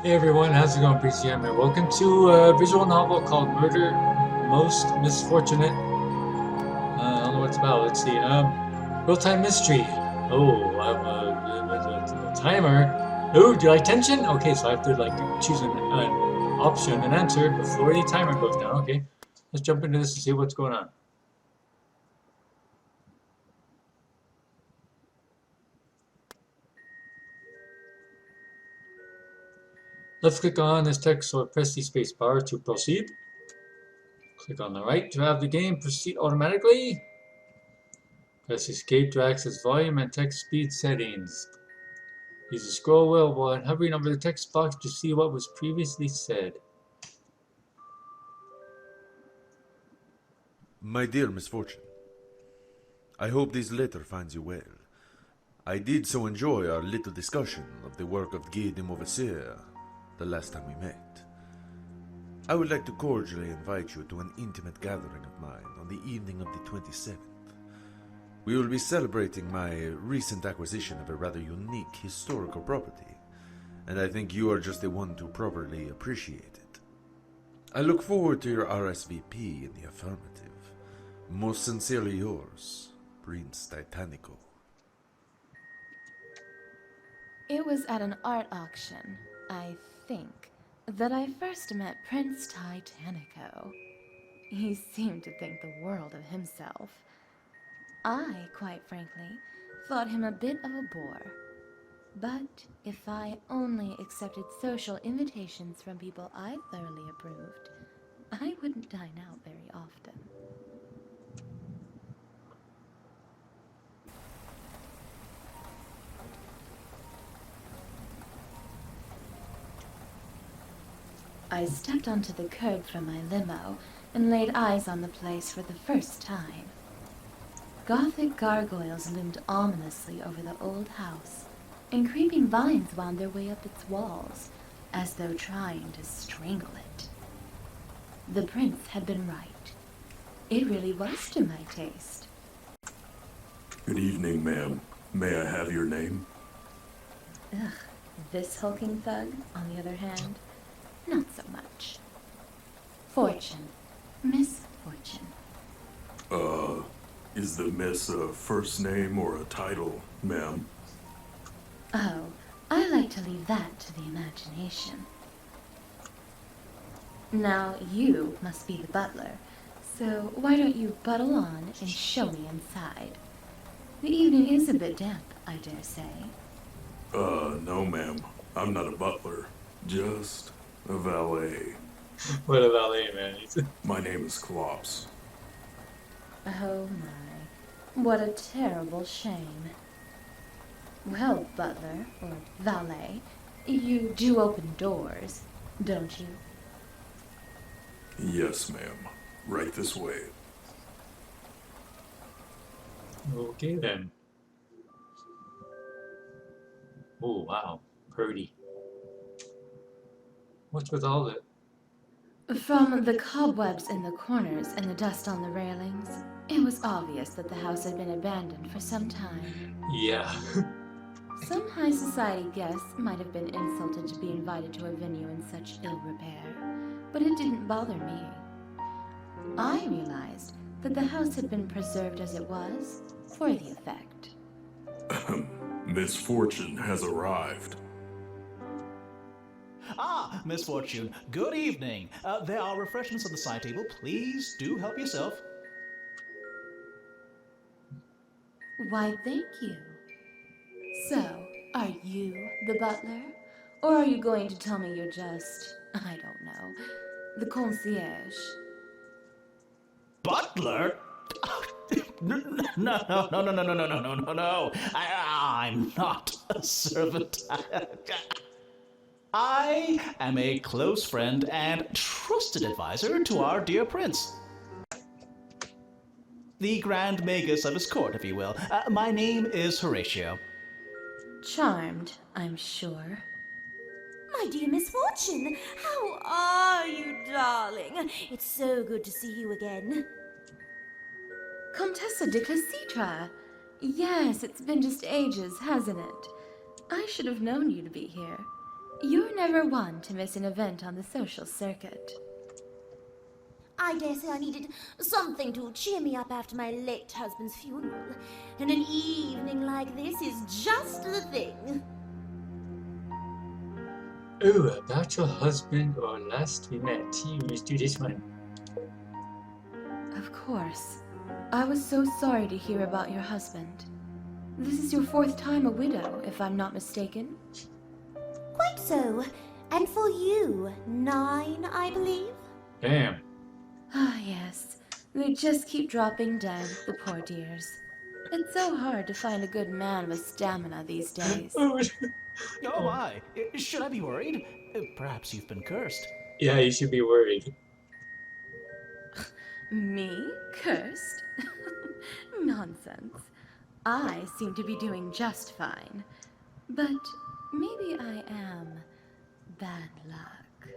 Hey everyone, how's it going? PCM here. Welcome to a visual novel called Murder Most Misfortunate. I don't know what it's about. Let's see. Real-time mystery. Oh, I have a timer. Oh, do you like tension? Okay, so I have to like choose an option, an answer before the timer goes down. Okay, let's jump into this and see what's going on. Let's click on this text or press the space bar to proceed. Click on the right to have the game proceed automatically. Press escape to access volume and text speed settings. Use the scroll wheel while hovering over the text box to see what was previously said. My dear Misfortune, I hope this letter finds you well. I did so enjoy our little discussion of the work of Guy de Mauvaisier the last time we met. I would like to cordially invite you to an intimate gathering of mine on the evening of the 27th. We will be celebrating my recent acquisition of a rather unique historical property, and I think you are just the one to properly appreciate it. I look forward to your RSVP in the affirmative. Most sincerely yours, Prince Titanico. It was at an art auction, I think, that I first met Prince Titanico. He seemed to think the world of himself. I, quite frankly, thought him a bit of a bore. But if I only accepted social invitations from people I thoroughly approved, I wouldn't dine out very often. I stepped onto the curb from my limo and laid eyes on the place for the first time. Gothic gargoyles loomed ominously over the old house, and creeping vines wound their way up its walls, as though trying to strangle it. The prince had been right. It really was to my taste. Good evening, ma'am. May I have your name? Ugh, this hulking thug, on the other hand, not so much. Fortune. Misfortune. Is the miss a first name or a title, ma'am? Oh, I like to leave that to the imagination. Now you must be the butler, so why don't you buttle on and show me inside? The evening is a bit damp, I dare say. No, ma'am. I'm not a butler. Just a valet. What a valet, man. My name is Klops. Oh my, what a terrible shame. Well, butler, or valet, you do open doors, don't you? Yes, ma'am. Right this way. Okay then. Oh wow, pretty. What's with all that? From the cobwebs in the corners and the dust on the railings, it was obvious that the house had been abandoned for some time. Yeah. Some high society guests might have been insulted to be invited to a venue in such ill repair, but it didn't bother me. I realized that the house had been preserved as it was for the effect. Misfortune has arrived. Ah, Misfortune, good evening. There are refreshments on the side table. Please do help yourself. Why, thank you. So, are you the butler? Or are you going to tell me you're just, I don't know, the concierge? Butler? No, no, no, no, no, no, no, no, no, no, no. I'm not a servant. I am a close friend and trusted advisor to our dear prince. The Grand Magus of his court, if you will. My name is Horatio. Charmed, I'm sure. My dear Misfortune, how are you, darling? It's so good to see you again. Comtesse de Clecitra! Yes, it's been just ages, hasn't it? I should have known you to be here. You're never one to miss an event on the social circuit. I dare say I needed something to cheer me up after my late husband's funeral. And an evening like this is just the thing. Ooh, about your husband or last we met. Let's do this one. Of course. I was so sorry to hear about your husband. This is your 4th time a widow, if I'm not mistaken. Quite so. And for you, 9, I believe? Damn. Ah, yes. They just keep dropping dead, the poor dears. It's so hard to find a good man with stamina these days. Oh my, should I be worried? Perhaps you've been cursed. Yeah, you should be worried. Me? Cursed? Nonsense. I seem to be doing just fine. But maybe I am bad luck.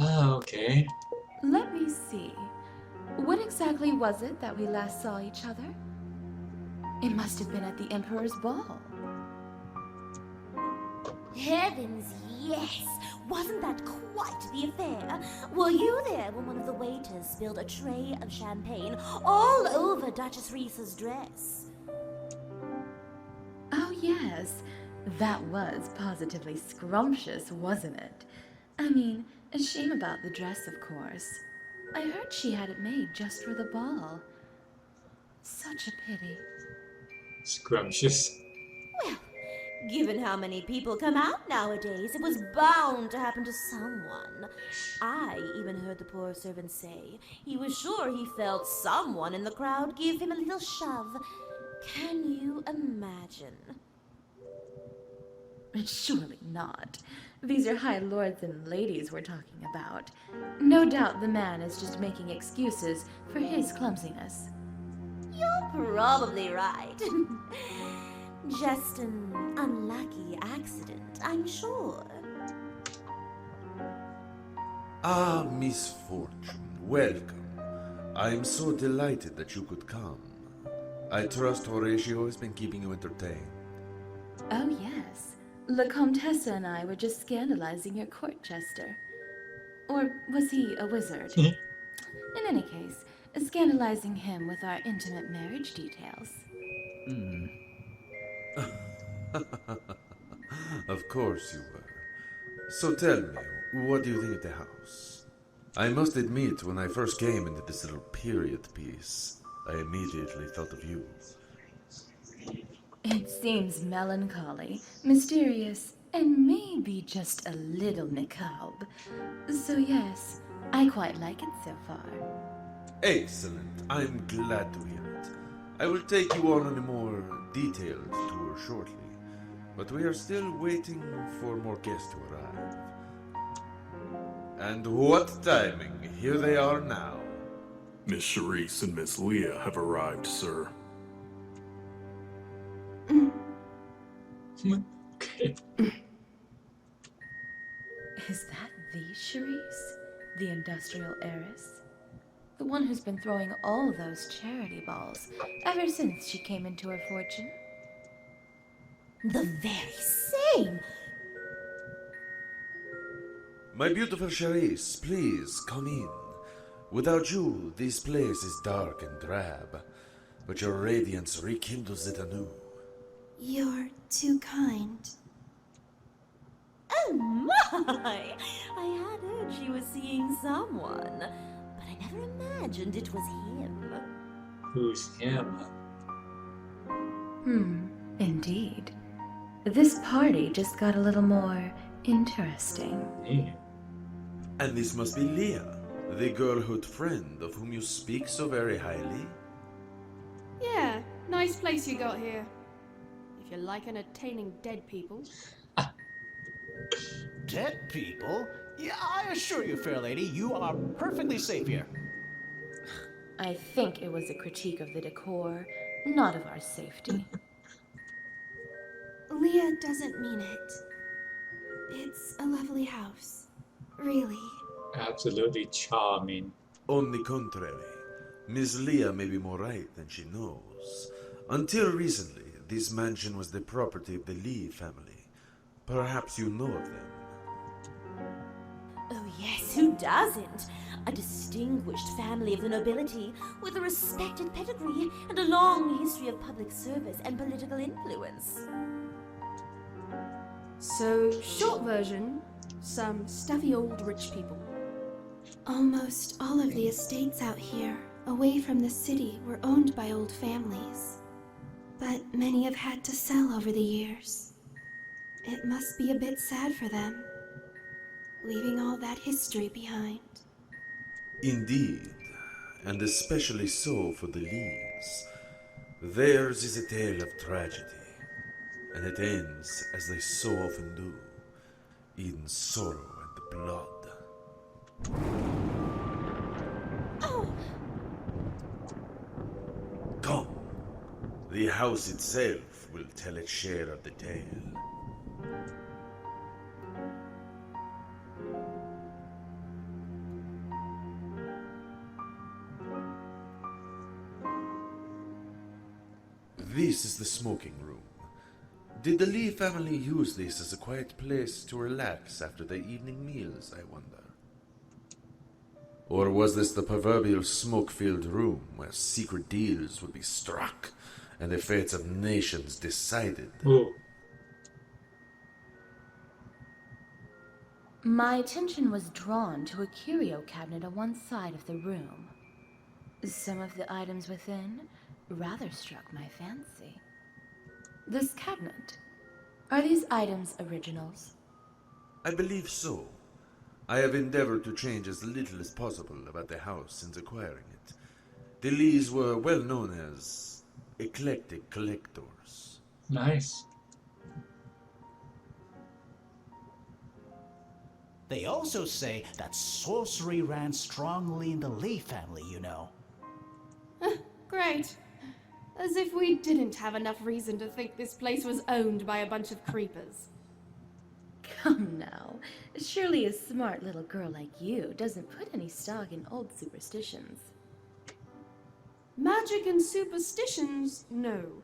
Ah, okay. Let me see. When exactly was it that we last saw each other? It must have been at the Emperor's Ball. Heavens, yes! Wasn't that quite the affair? Were you there when one of the waiters spilled a tray of champagne all over Duchess Reese's dress? Oh, yes. That was positively scrumptious, wasn't it? I mean, a shame about the dress, of course. I heard she had it made just for the ball. Such a pity. Scrumptious. Well, given how many people come out nowadays, it was bound to happen to someone. I even heard the poor servant say he was sure he felt someone in the crowd give him a little shove. Can you imagine? Surely not. These are high lords and ladies we're talking about. No doubt the man is just making excuses for his clumsiness. You're probably right. Just an unlucky accident, I'm sure. Ah, Misfortune, welcome. I am so delighted that you could come. I trust Horatio has been keeping you entertained. Oh, yes. La Comtesse and I were just scandalizing your court jester. Or was he a wizard? In any case, scandalizing him with our intimate marriage details. Of course you were. So tell me, what do you think of the house? I must admit, when I first came into this little period piece, I immediately thought of you. It seems melancholy, mysterious, and maybe just a little macabre. So yes, I quite like it so far. Excellent. I'm glad to hear it. I will take you on a more detailed tour shortly, but we are still waiting for more guests to arrive. And what timing! Here they are now. Miss Charisse and Miss Leah have arrived, sir. Okay. Is that the Charisse? The industrial heiress? The one who's been throwing all those charity balls ever since she came into her fortune? The very same! My beautiful Charisse, please come in. Without you, this place is dark and drab, but your radiance rekindles it anew. You're too kind. Oh my! I had heard she was seeing someone, but I never imagined it was him. Who's him? Indeed. This party just got a little more interesting. Yeah. And this must be Leah, the girlhood friend of whom you speak so very highly. Yeah, nice place you got here. If you like entertaining dead people. Dead people? Yeah, I assure you, fair lady, you are perfectly safe here. I think it was a critique of the decor, not of our safety. Leah doesn't mean it. It's a lovely house. Really. Absolutely charming. On the contrary, Miss Leah may be more right than she knows. Until recently, this mansion was the property of the Lee family. Perhaps you know of them. Oh, yes, who doesn't? A distinguished family of the nobility with a respected pedigree and a long history of public service and political influence. So, short version, some stuffy old rich people. Almost all of the estates out here, away from the city, were owned by old families. But many have had to sell over the years. It must be a bit sad for them, leaving all that history behind. Indeed, and especially so for the Lees. Theirs is a tale of tragedy, and it ends, as they so often do, in sorrow and blood. Oh, Come, the house itself will tell its share of the tale. This is the smoking room. Did the Lee family use this as a quiet place to relax after their evening meals, I wonder? Or was this the proverbial smoke-filled room where secret deals would be struck and the fates of nations decided? Ooh. My attention was drawn to a curio cabinet on one side of the room. Some of the items within rather struck my fancy. This cabinet, are these items originals? I believe so. I have endeavored to change as little as possible about the house since acquiring it. The Lees were well known as eclectic collectors. Nice. They also say that sorcery ran strongly in the Lee family, you know. Great. As if we didn't have enough reason to think this place was owned by a bunch of creepers. Come now, surely a smart little girl like you doesn't put any stock in old superstitions. Magic and superstitions, no.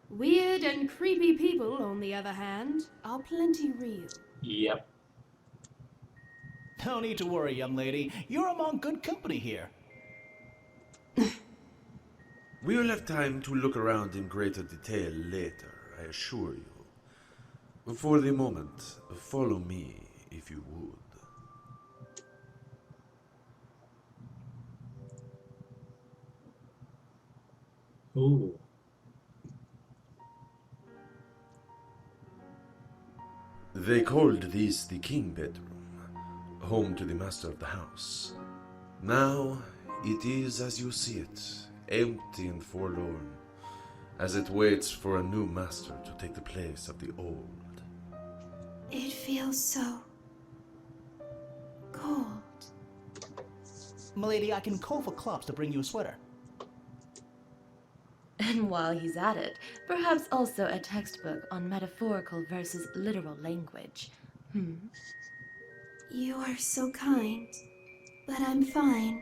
Weird and creepy people, on the other hand, are plenty real. Yep. No need to worry, young lady. You're among good company here. We will have time to look around in greater detail later, I assure you. For the moment, follow me, if you would. Ooh. They called this the king bedroom, home to the master of the house. Now, it is as you see it, empty and forlorn, as it waits for a new master to take the place of the old. It feels so cold. Milady, I can call for Klops to bring you a sweater. And while he's at it, perhaps also a textbook on metaphorical versus literal language. You are so kind, but I'm fine.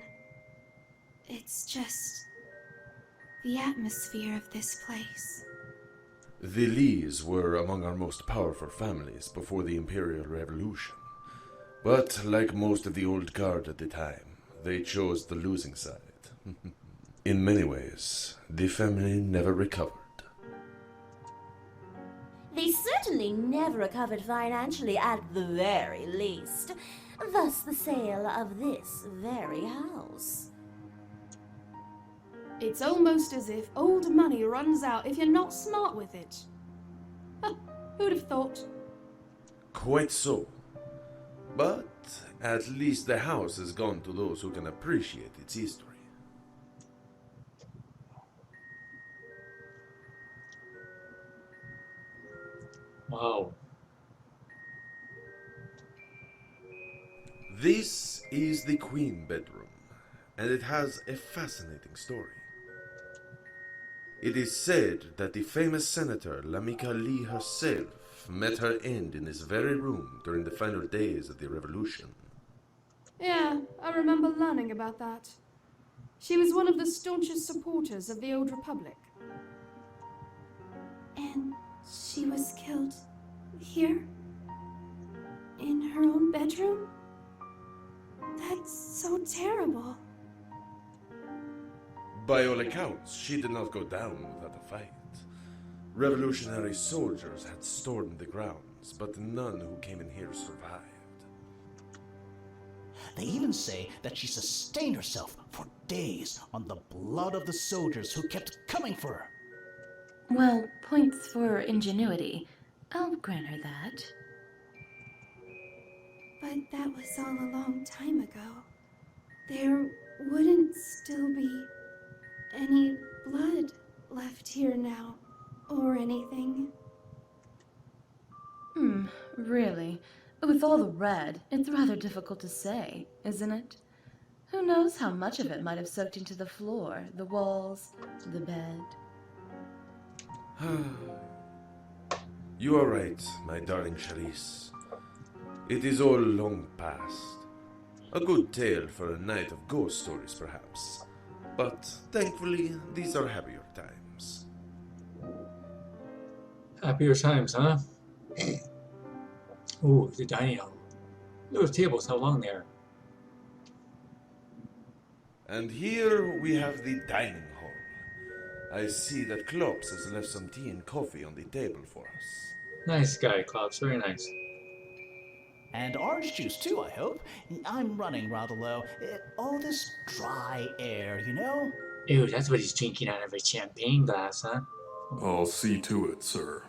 It's just the atmosphere of this place. The Lees were among our most powerful families before the Imperial Revolution. But like most of the old guard at the time, they chose the losing side. In many ways, the family never recovered. they certainly never recovered financially at the very least. Thus the sale of this very house. It's almost as if old money runs out if you're not smart with it. Who'd have thought? Quite so. But at least the house has gone to those who can appreciate its history. Wow. This is the Queen bedroom, and it has a fascinating story. It is said that the famous senator Lamika Lee herself met her end in this very room during the final days of the revolution. Yeah, I remember learning about that. She was one of the staunchest supporters of the Old Republic. And And she was killed here? In her own bedroom? That's so terrible. By all accounts, she did not go down without a fight. Revolutionary soldiers had stormed the grounds, but none who came in here survived. They even say that she sustained herself for days on the blood of the soldiers who kept coming for her. Well, points for ingenuity. I'll grant her that. But that was all a long time ago. There wouldn't still be any blood left here now, or anything. Really? With all the red, it's rather difficult to say, isn't it? Who knows how much of it might have soaked into the floor, the walls, the bed. You are right, my darling Charisse. It is all long past. A good tale for a night of ghost stories, perhaps. But thankfully, these are happier times. Happier times, huh? Ooh, the dining hall. Those tables, how long they are. And here we have the dining hall. I see that Klops has left some tea and coffee on the table for us. Nice guy, Klops. Very nice. And orange juice too, I hope. I'm running rather low. All this dry air, you know? Ew, that's what he's drinking out of a champagne glass, huh? I'll see to it, sir.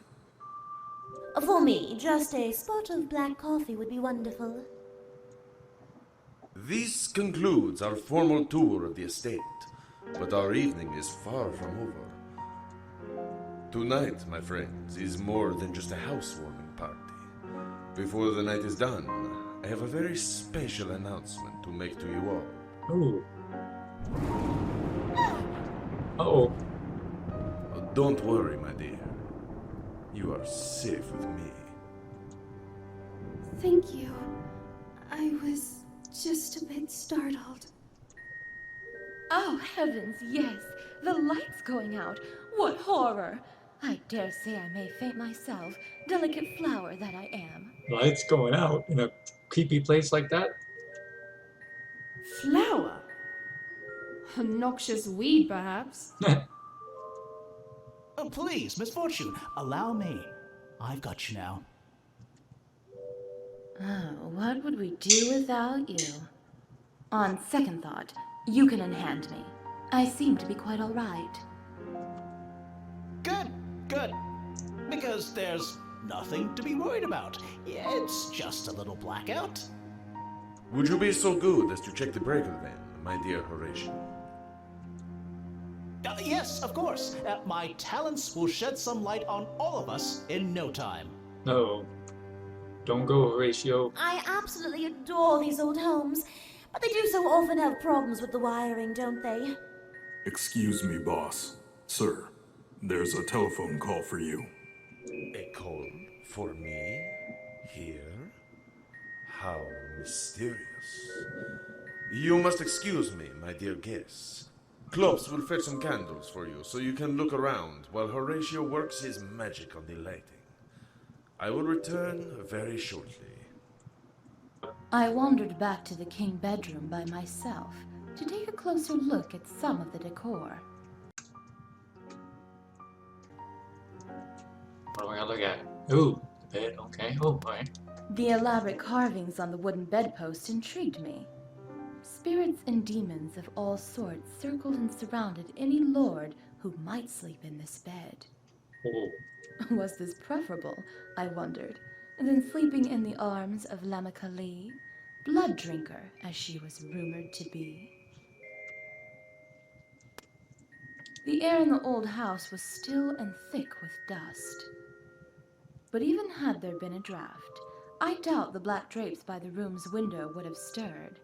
For me, just a spot of black coffee would be wonderful. This concludes our formal tour of the estate, but our evening is far from over. Tonight, my friends, is more than just a housewarming party. Before the night is done, I have a very special announcement to make to you all. Ooh. Uh-oh. Don't worry, my dear. You are safe with me. Thank you. I was just a bit startled. Oh, heavens, yes! The light's going out! What horror! I dare say I may faint myself, delicate flower that I am. Lights going out in a creepy place like that? Flower? A noxious weed, perhaps? Oh, please, Misfortune, allow me. I've got you now. Oh, what would we do without you? On second thought, you can unhand me. I seem to be quite all right. Good, good. Because there's nothing to be worried about. It's just a little blackout. Would you be so good as to check the breaker then, my dear Horatio? Yes, of course. My talents will shed some light on all of us in no time. No. Don't go, Horatio. I absolutely adore these old homes, but they do so often have problems with the wiring, don't they? Excuse me, boss. Sir, there's a telephone call for you. A call for me? Here? How mysterious. You must excuse me, my dear guests. Klops will fetch some candles for you so you can look around while Horatio works his magic on the lighting. I will return very shortly. I wandered back to the king bedroom by myself to take a closer look at some of the decor. What am I gonna look at? Ooh, the bed, okay. Oh, alright. The elaborate carvings on the wooden bedpost intrigued me. Spirits and demons of all sorts circled and surrounded any lord who might sleep in this bed. Oh. Was this preferable, I wondered, than sleeping in the arms of Lamika Lee, blood drinker as she was rumored to be? The air in the old house was still and thick with dust. But even had there been a draft, I doubt the black drapes by the room's window would have stirred.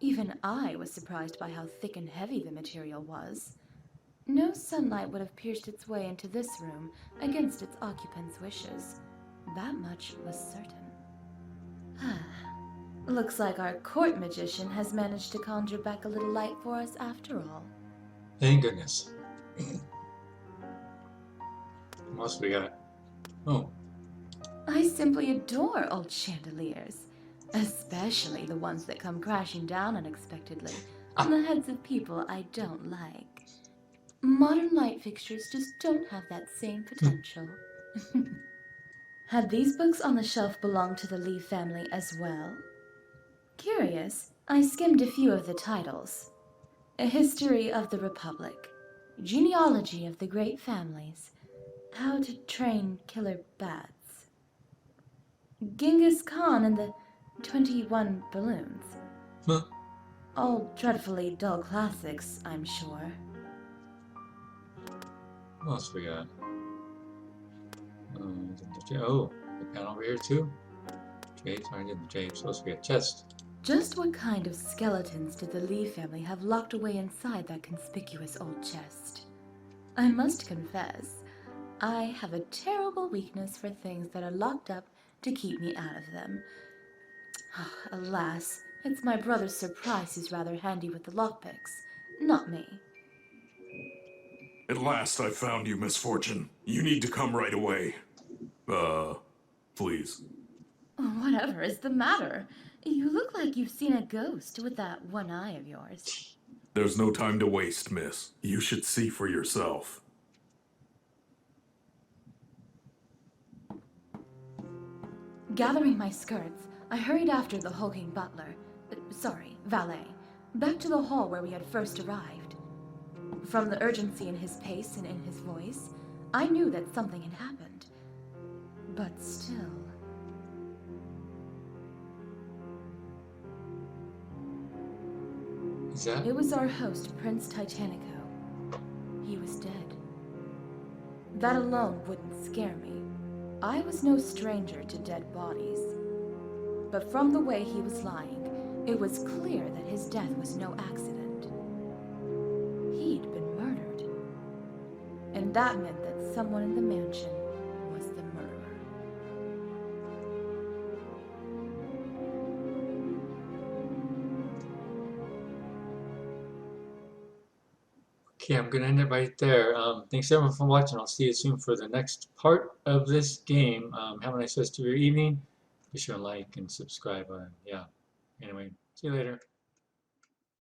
Even I was surprised by how thick and heavy the material was. No sunlight would have pierced its way into this room against its occupants' wishes. That much was certain. Looks like our court magician has managed to conjure back a little light for us after all. Thank goodness. What else we got? Oh, I simply adore old chandeliers, especially the ones that come crashing down unexpectedly on the heads of people I don't like. Modern light fixtures just don't have that same potential. Had these books on the shelf belonged to the Lee family as well? Curious, I skimmed a few of the titles. A History of the Republic, Genealogy of the Great Families, How to Train Killer Bats, Genghis Khan and the 21 Balloons. huh. All dreadfully dull classics, I'm sure. What else we got? Oh, the panel over here too. Drapes, aren't in the drapes. What else we got? Chest. Just what kind of skeletons did the Lee family have locked away inside that conspicuous old chest? I must confess, I have a terrible weakness for things that are locked up to keep me out of them. Alas, it's my brother's surprise who's rather handy with the lockpicks, not me. At last I found you, Misfortune. You need to come right away. Please. Whatever is the matter? You look like you've seen a ghost with that one eye of yours. There's no time to waste, miss. You should see for yourself. Gathering my skirts, I hurried after the hulking butler, valet, back to the hall where we had first arrived. From the urgency in his pace and in his voice, I knew that something had happened. But still... Is that? It was our host, Prince Titanico. He was dead. That alone wouldn't scare me. I was no stranger to dead bodies. But from the way he was lying, it was clear that his death was no accident. He'd been murdered. And that meant that someone in the mansion was the murderer. Okay, I'm gonna end it right there. Thanks everyone for watching. I'll see you soon for the next part of this game. Have a nice rest of your evening. Be sure to like and subscribe. Yeah. Anyway, see you later.